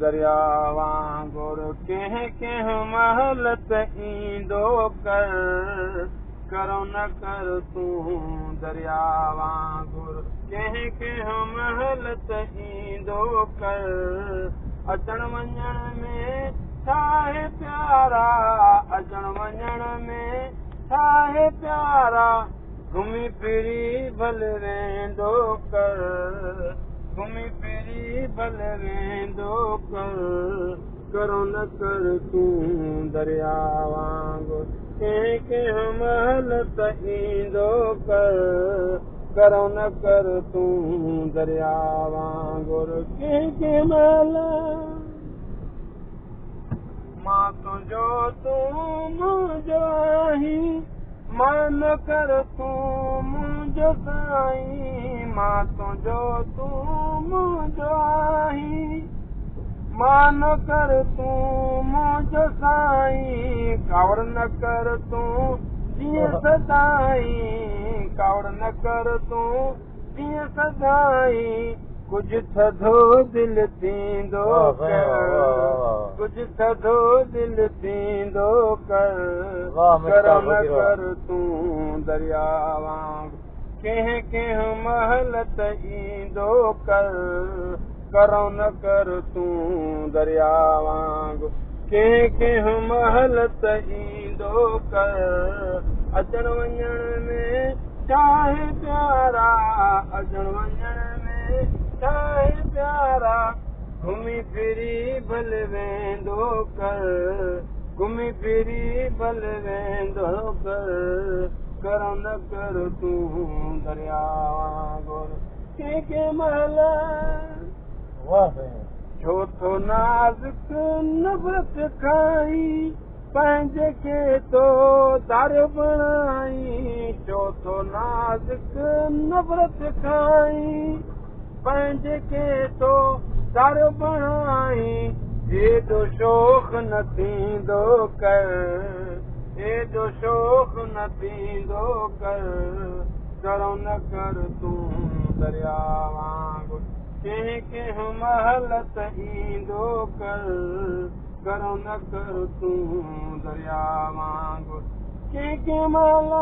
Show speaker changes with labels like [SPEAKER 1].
[SPEAKER 1] दरिया वांगुर कंहिं महलत ईंदो कर करो न कर तूं दरिया वांगुर कंहिं महलत ईंदो कर अचण वञण में छाहे प्यारा अचण वञण में छाहे प्यारा घुमी फिरी भल वेंदो कर घुमी फिरी भल वेंदो कर करो न कर तूं दरिया वांगुर कंहिं महलत ईंदो कर करो न कर तूं दरिया वांगुर कंहिं महिल मां तुंहिंजो तूं मुंहिंजो आहीं मां न कर तूं मुंहिंजो साईं मां तुंहिंजो तूं मुंहिंजो आहीं मां न कर तूं मुंहिंजो साईं कावड़ न कर तूं जीअं सदाईं कावड़ न कर तूं जीअं सदाईं कुझु थधो दिलि थींदो कर कुझु थधो दिलि थींदो कर करो न कर तूं दरिया वांगुर कंहिं महलत ईंदो कर करो न कर तूं दरिया वांगुर कंहिं महलत ईंदो कर अचण वञण में छाहे प्यारा अचण वञण में छाहे प्यारा घुमी फिरी भल वेंदो कर घुमी फिरी भल वेंदो कर करो न कर तूं दरिया वांगुर कंहिं महिल छो थो नाज़ुक नफ़रत खाई पंहिंजे खे तो दर बणाई छो थो नाज़ुक नफ़रत खाई पंहिंजे खे तो दर बणाई एॾो शोख न थींदो कर एॾो शोख न थींदो कर करो न कर तूं दरिया वांगुर कंहिं महलत ईंदो कर करो न कर तूं दरिया वांगुर कंहिं महिल